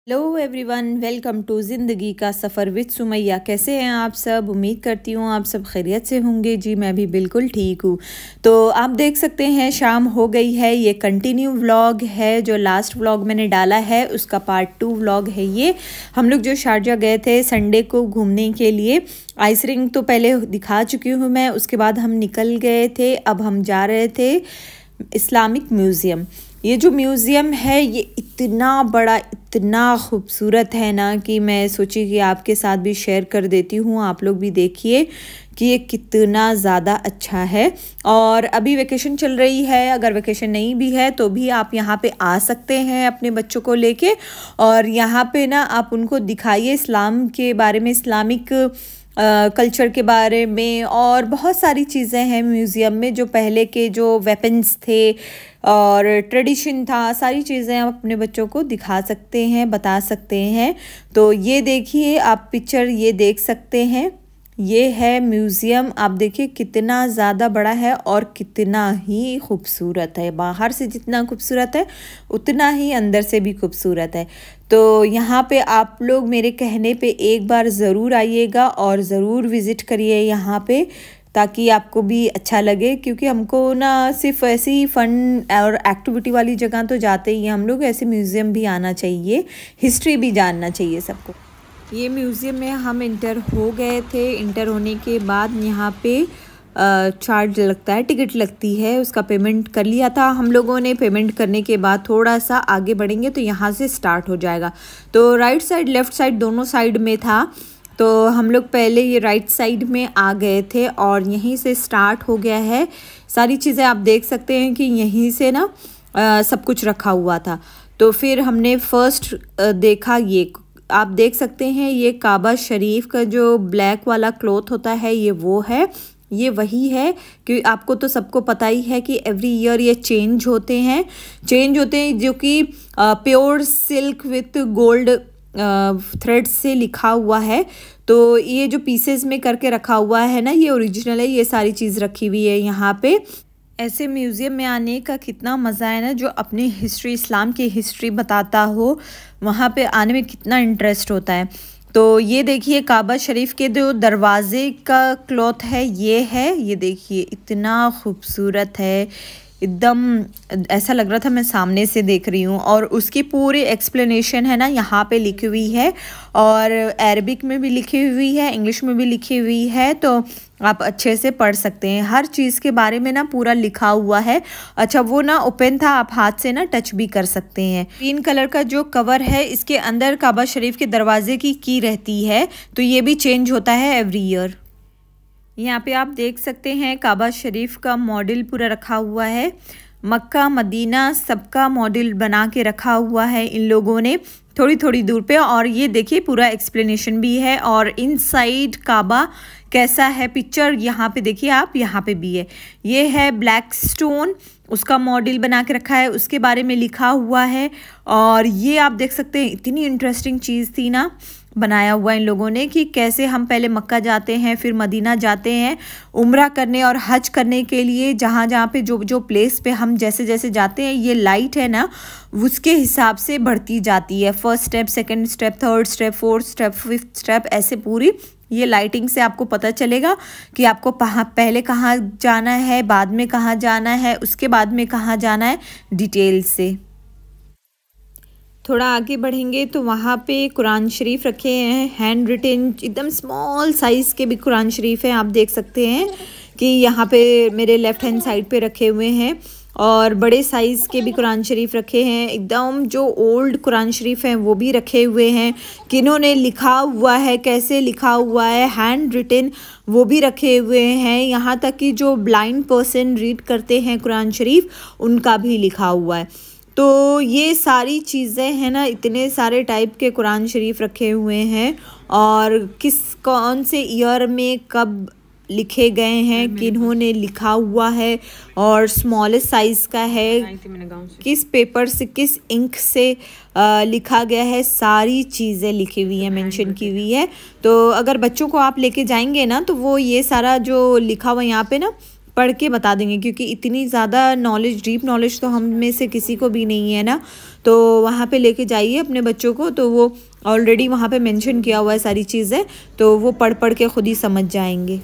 Hello everyone, welcome to ज़िंदगी का सफ़र with Sumaiya. कैसे हैं आप सब? उम्मीद करती हूँ आप सब खैरियत से होंगे। जी मैं भी बिल्कुल ठीक हूँ। तो आप देख सकते हैं शाम हो गई है। ये कंटिन्यू व्लॉग है, जो लास्ट व्लॉग मैंने डाला है उसका पार्ट 2 व्लॉग है ये। हम लोग जो शारजा गए थे संडे को घूमने के लिए, आइस रिंग तो पहले दिखा चुकी हूँ मैं। उसके बाद हम निकल गए थे, अब हम जा रहे थे इस्लामिक म्यूज़ियम। ये जो म्यूज़ियम है ये इतना बड़ा, इतना खूबसूरत है ना कि मैं सोची कि आपके साथ भी शेयर कर देती हूँ। आप लोग भी देखिए कि ये कितना ज़्यादा अच्छा है। और अभी वैकेशन चल रही है, अगर वैकेशन नहीं भी है तो भी आप यहाँ पे आ सकते हैं अपने बच्चों को लेके। और यहाँ पे ना आप उनको दिखाइए इस्लाम के बारे में, इस्लामिक कल्चर के बारे में, और बहुत सारी चीज़ें हैं म्यूज़ियम में। जो पहले के जो वेपन्स थे और ट्रेडिशन था, सारी चीज़ें आप अपने बच्चों को दिखा सकते हैं, बता सकते हैं। तो ये देखिए आप पिक्चर ये देख सकते हैं, ये है म्यूज़ियम। आप देखिए कितना ज़्यादा बड़ा है और कितना ही खूबसूरत है। बाहर से जितना खूबसूरत है उतना ही अंदर से भी खूबसूरत है। तो यहाँ पे आप लोग मेरे कहने पे एक बार ज़रूर आइएगा और ज़रूर विज़िट करिए यहाँ पे, ताकि आपको भी अच्छा लगे। क्योंकि हमको ना सिर्फ ऐसे ही फ़न और एक्टिविटी वाली जगह तो जाते ही हैं हम लोग, ऐसे म्यूज़ियम भी आना चाहिए, हिस्ट्री भी जानना चाहिए सबको। ये म्यूज़ियम में हम इंटर हो गए थे। इंटर होने के बाद यहाँ पे चार्ज लगता है, टिकट लगती है, उसका पेमेंट कर लिया था हम लोगों ने। पेमेंट करने के बाद थोड़ा सा आगे बढ़ेंगे तो यहाँ से स्टार्ट हो जाएगा। तो राइट साइड लेफ़्ट साइड दोनों साइड में था, तो हम लोग पहले ये राइट साइड में आ गए थे और यहीं से स्टार्ट हो गया है। सारी चीज़ें आप देख सकते हैं कि यहीं से ना सब कुछ रखा हुआ था। तो फिर हमने फर्स्ट देखा, ये आप देख सकते हैं ये काबा शरीफ का जो ब्लैक वाला क्लॉथ होता है ये वो है, ये वही है। कि आपको तो सबको पता ही है कि एवरी ईयर ये चेंज होते हैं, जो कि pure silk with gold thread से लिखा हुआ है। तो ये जो पीसेस में करके रखा हुआ है ना, ये ओरिजिनल है। ये सारी चीज़ रखी हुई है यहाँ पे। ऐसे म्यूज़ियम में आने का कितना मज़ा है ना, जो अपनी हिस्ट्री, इस्लाम की हिस्ट्री बताता हो, वहाँ पे आने में कितना इंटरेस्ट होता है। तो ये देखिए काबा शरीफ के जो दरवाज़े का क्लॉथ है ये है, ये देखिए इतना खूबसूरत है, एकदम ऐसा लग रहा था मैं सामने से देख रही हूँ। और उसकी पूरी एक्सप्लेनेशन है ना यहाँ पे लिखी हुई है, और अरबिक में भी लिखी हुई है, इंग्लिश में भी लिखी हुई है। तो आप अच्छे से पढ़ सकते हैं, हर चीज़ के बारे में ना पूरा लिखा हुआ है। अच्छा वो ना ओपन था, आप हाथ से ना टच भी कर सकते हैं। ग्रीन कलर का जो कवर है इसके अंदर काबा शरीफ के दरवाजे की रहती है, तो ये भी चेंज होता है एवरी ईयर। यहाँ पे आप देख सकते हैं काबा शरीफ का मॉडल पूरा रखा हुआ है। मक्का मदीना सबका मॉडल बना के रखा हुआ है इन लोगों ने, थोड़ी थोड़ी दूर पे। और ये देखिए पूरा एक्सप्लेनेशन भी है। और इनसाइड काबा कैसा है पिक्चर यहाँ पे देखिए आप, यहाँ पे भी है। ये है ब्लैक स्टोन, उसका मॉडल बना के रखा है, उसके बारे में लिखा हुआ है। और ये आप देख सकते हैं इतनी इंटरेस्टिंग चीज़ थी ना बनाया हुआ इन लोगों ने, कि कैसे हम पहले मक्का जाते हैं, फिर मदीना जाते हैं उम्रा करने और हज करने के लिए। जहाँ जहाँ पे जो जो प्लेस पे हम जैसे जैसे जाते हैं, ये लाइट है ना उसके हिसाब से बढ़ती जाती है। First step, second step, third step, fourth step, fifth step, ऐसे पूरी ये लाइटिंग से आपको पता चलेगा कि आपको पहले कहाँ जाना है, बाद में कहाँ जाना है, उसके बाद में कहाँ जाना है, डिटेल से। थोड़ा आगे बढ़ेंगे तो वहाँ पे कुरान शरीफ रखे हैं, हैंड रिटन, एकदम स्मॉल साइज़ के भी कुरान शरीफ हैं। आप देख सकते हैं कि यहाँ पे मेरे लेफ़्ट हैंड साइड पे रखे हुए हैं। और बड़े साइज़ के भी कुरान शरीफ रखे हैं, एकदम जो ओल्ड कुरान शरीफ हैं वो भी रखे हुए हैं। किन्होंने लिखा हुआ है, कैसे लिखा हुआ है, हैंड रिटन, वो भी रखे हुए हैं। यहाँ तक कि जो ब्लाइंड पर्सन रीड करते हैं कुरान शरीफ, उनका भी लिखा हुआ है। तो ये सारी चीज़ें हैं ना, इतने सारे टाइप के कुरान शरीफ रखे हुए हैं। और कौन से ईयर में कब लिखे गए हैं, किन्होंने लिखा हुआ है, और स्मॉलेस्ट साइज़ का है, किस पेपर से, किस इंक से लिखा गया है, सारी चीज़ें लिखी हुई हैं, मेंशन की हुई है। तो अगर बच्चों को आप लेके जाएंगे ना तो वो ये सारा जो लिखा हुआ यहाँ पे ना पढ़ के बता देंगे, क्योंकि इतनी ज़्यादा नॉलेज, डीप नॉलेज तो हम में से किसी को भी नहीं है ना। तो वहाँ पे लेके जाइए अपने बच्चों को, तो वो ऑलरेडी वहाँ पे मेंशन किया हुआ है सारी चीज़ें, तो वो पढ़ पढ़ के खुद ही समझ जाएंगे।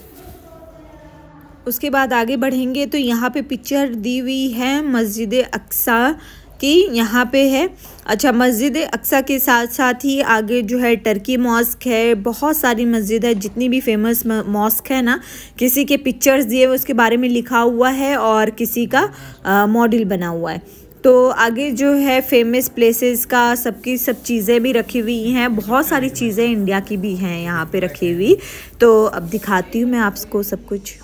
उसके बाद आगे बढ़ेंगे तो यहाँ पे पिक्चर दी हुई है मस्जिद अक्सा की, यहाँ पे है। अच्छा, मस्जिद अक्सा के साथ साथ ही आगे जो है टर्की मॉस्क है, बहुत सारी मस्जिद है, जितनी भी फेमस मॉस्क है ना, किसी के पिक्चर्स दिए हुए उसके बारे में लिखा हुआ है और किसी का मॉडल बना हुआ है। तो आगे जो है फेमस प्लेसेस का सबकी सब चीज़ें भी रखी हुई हैं, बहुत सारी चीज़ें इंडिया की भी हैं यहाँ पे रखी हुई। तो अब दिखाती हूँ मैं आपको सब कुछ।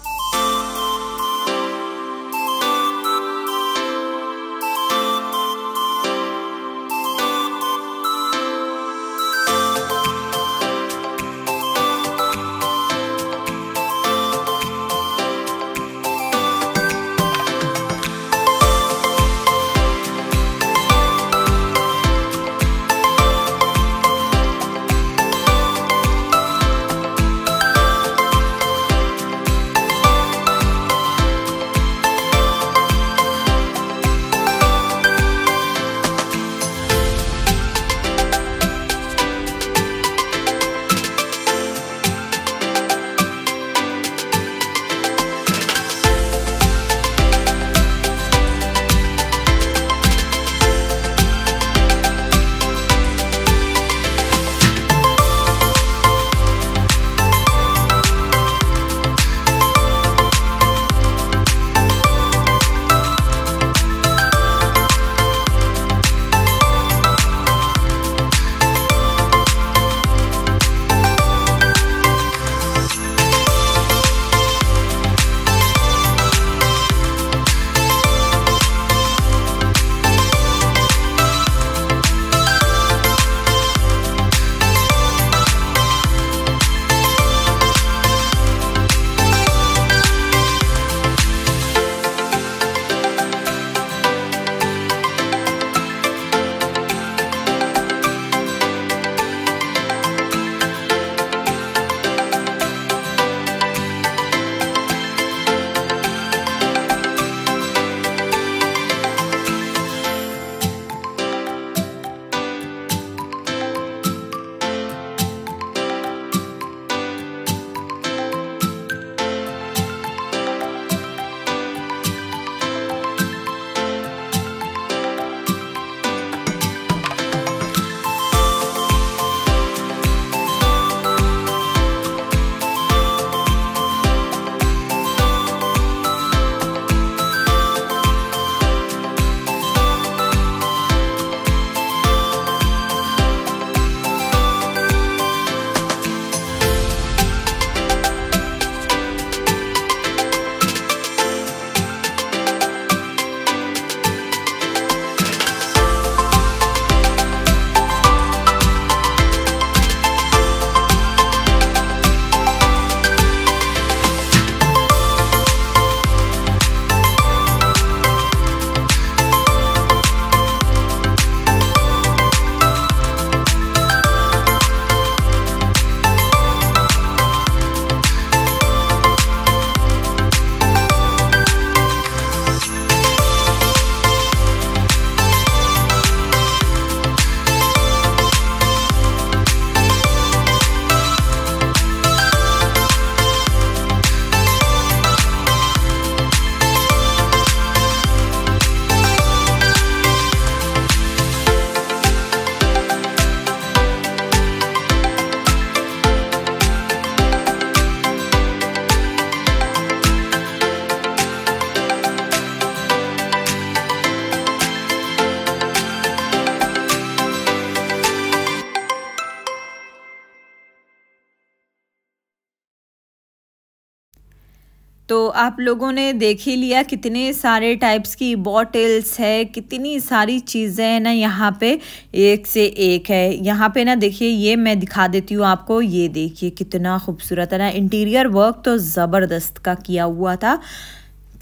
तो आप लोगों ने देख ही लिया कितने सारे टाइप्स की बॉटल्स है, कितनी सारी चीज़ें हैं ना यहाँ पे, एक से एक है। यहाँ पे ना देखिए, ये मैं दिखा देती हूँ आपको, ये देखिए कितना खूबसूरत है ना, इंटीरियर वर्क तो ज़बरदस्त का किया हुआ था।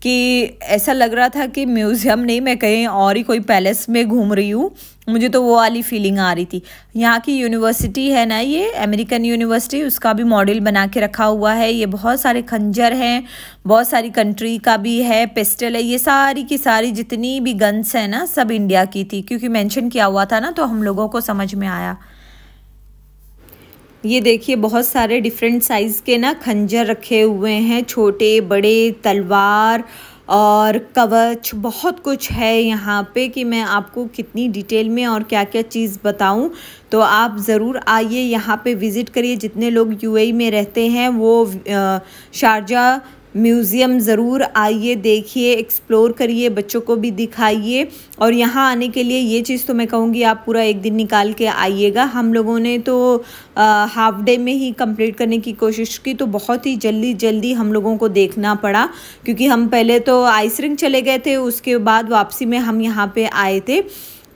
कि ऐसा लग रहा था कि म्यूज़ियम नहीं, मैं कहीं और ही कोई पैलेस में घूम रही हूँ। मुझे तो वो वाली फीलिंग आ रही थी। यहाँ की यूनिवर्सिटी है ना, ये अमेरिकन यूनिवर्सिटी, उसका भी मॉडल बना के रखा हुआ है। ये बहुत सारे खंजर हैं, बहुत सारी कंट्री का भी है, पिस्टल है, ये सारी की सारी जितनी भी गन्स है ना सब इंडिया की थी, क्योंकि मेंशन किया हुआ था ना तो हम लोगों को समझ में आया। ये देखिए बहुत सारे डिफरेंट साइज़ के ना खंजर रखे हुए हैं, छोटे बड़े, तलवार और कवच, बहुत कुछ है यहाँ पे कि मैं आपको कितनी डिटेल में और क्या क्या चीज़ बताऊँ। तो आप ज़रूर आइए, यहाँ पे विज़िट करिए। जितने लोग यूएई में रहते हैं वो शारजा म्यूज़ियम ज़रूर आइए, देखिए, एक्सप्लोर करिए, बच्चों को भी दिखाइए। और यहाँ आने के लिए ये चीज़ तो मैं कहूँगी आप पूरा एक दिन निकाल के आइएगा। हम लोगों ने तो हाफ डे में ही कंप्लीट करने की कोशिश की, तो बहुत ही जल्दी हम लोगों को देखना पड़ा, क्योंकि हम पहले तो आइस रिंग चले गए थे, उसके बाद वापसी में हम यहाँ पे आए थे।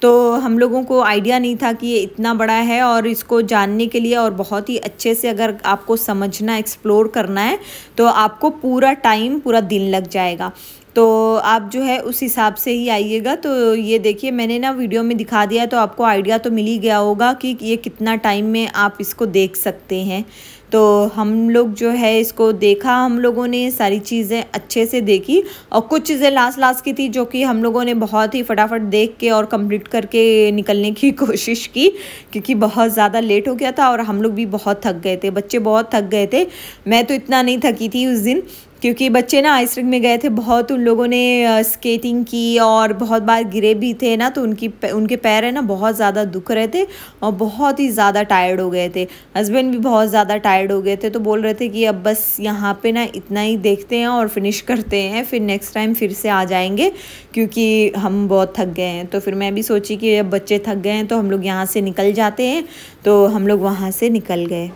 तो हम लोगों को आइडिया नहीं था कि ये इतना बड़ा है, और इसको जानने के लिए और बहुत ही अच्छे से अगर आपको समझना, एक्सप्लोर करना है तो आपको पूरा टाइम, पूरा दिन लग जाएगा। तो आप जो है उस हिसाब से ही आइएगा। तो ये देखिए मैंने ना वीडियो में दिखा दिया है, तो आपको आइडिया तो मिल ही गया होगा कि ये कितना टाइम में आप इसको देख सकते हैं। तो हम लोग जो है इसको देखा, हम लोगों ने सारी चीज़ें अच्छे से देखी, और कुछ चीज़ें लास्ट की थी जो कि हम लोगों ने बहुत ही फटाफट देख के और कंप्लीट करके निकलने की कोशिश की, क्योंकि बहुत ज़्यादा लेट हो गया था और हम लोग भी बहुत थक गए थे, बच्चे बहुत थक गए थे। मैं तो इतना नहीं थकी थी उस दिन, क्योंकि बच्चे ना आइस रिंग में गए थे बहुत, उन लोगों ने स्केटिंग की और बहुत बार गिरे भी थे ना, तो उनके पैर है ना बहुत ज़्यादा दुख रहे थे और बहुत ही ज़्यादा टायर्ड हो गए थे। हस्बैंड भी बहुत ज़्यादा टायर्ड हो गए थे, तो बोल रहे थे कि अब बस यहाँ पे ना इतना ही देखते हैं और फिनिश करते हैं, फिर नेक्स्ट टाइम फिर से आ जाएंगे, क्योंकि हम बहुत थक गए हैं। तो फिर मैं भी सोची कि अब बच्चे थक गए हैं तो हम लोग यहाँ से निकल जाते हैं, तो हम लोग वहाँ से निकल गए।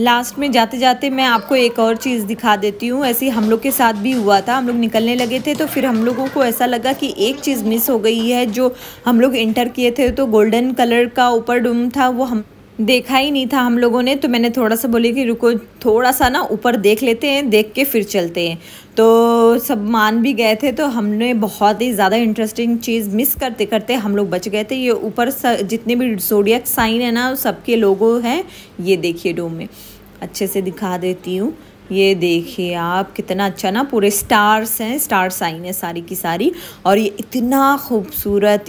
लास्ट में जाते जाते मैं आपको एक और चीज़ दिखा देती हूँ। ऐसे ही हम लोग के साथ भी हुआ था, हम लोग निकलने लगे थे तो फिर हम लोगों को ऐसा लगा कि एक चीज़ मिस हो गई है। जो हम लोग इंटर किए थे तो गोल्डन कलर का ऊपर डूम था, वो हम देखा ही नहीं था हम लोगों ने। तो मैंने थोड़ा सा बोली कि रुको थोड़ा सा ना ऊपर देख लेते हैं, देख के फिर चलते हैं। तो सब मान भी गए थे, तो हमने बहुत ही ज़्यादा इंटरेस्टिंग चीज़ मिस करते करते हम लोग बच गए थे। ये ऊपर जितने भी ज़ोडिएक साइन है ना सबके लोगो हैं, ये देखिए डोम में अच्छे से दिखा देती हूँ। ये देखिए आप कितना अच्छा ना, पूरे स्टार्स हैं, स्टार साइन है सारी की सारी, और ये इतना खूबसूरत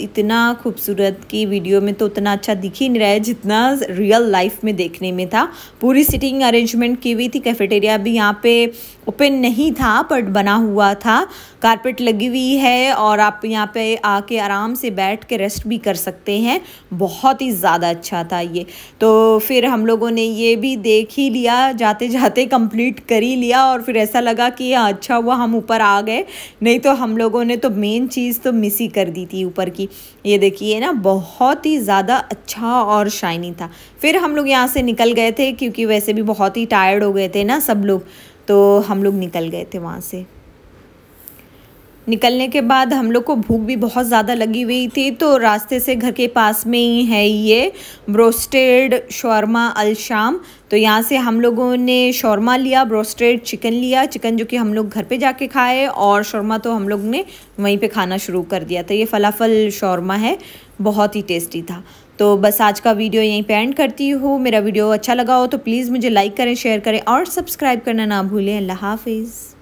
कि वीडियो में तो उतना अच्छा दिख ही नहीं रहा है जितना रियल लाइफ में देखने में था। पूरी सिटिंग अरेंजमेंट की हुई थी, कैफेटेरिया भी यहाँ पे ओपन नहीं था बट बना हुआ था, कारपेट लगी हुई है और आप यहाँ पे आके आराम से बैठ के रेस्ट भी कर सकते हैं। बहुत ही ज़्यादा अच्छा था ये। तो फिर हम लोगों ने ये भी देख ही लिया, जाते जाते कंप्लीट कर ही लिया, और फिर ऐसा लगा कि अच्छा हुआ हम ऊपर आ गए, नहीं तो हम लोगों ने तो मेन चीज़ तो मिस ही कर दी थी ऊपर की। ये देखिए ना बहुत ही ज़्यादा अच्छा और शाइनी था। फिर हम लोग यहाँ से निकल गए थे, क्योंकि वैसे भी बहुत ही टायर्ड हो गए थे ना सब लोग, तो हम लोग निकल गए थे वहाँ से। निकलने के बाद हम लोग को भूख भी बहुत ज़्यादा लगी हुई थी, तो रास्ते से घर के पास में ही है ये ब्रोस्टेड शॉर्मा अल शाम। तो यहाँ से हम लोगों ने शॉर्मा लिया, ब्रोस्टेड चिकन लिया, चिकन जो कि हम लोग घर पे जाके खाए, और शॉर्मा तो हम लोग ने वहीं पे खाना शुरू कर दिया था। ये फलाफल शॉर्मा है, बहुत ही टेस्टी था। तो बस आज का वीडियो यहीं पे एंड करती हूँ। मेरा वीडियो अच्छा लगा हो तो प्लीज़ मुझे लाइक करें, शेयर करें और सब्सक्राइब करना ना भूलें। अल्लाह हाफिज़।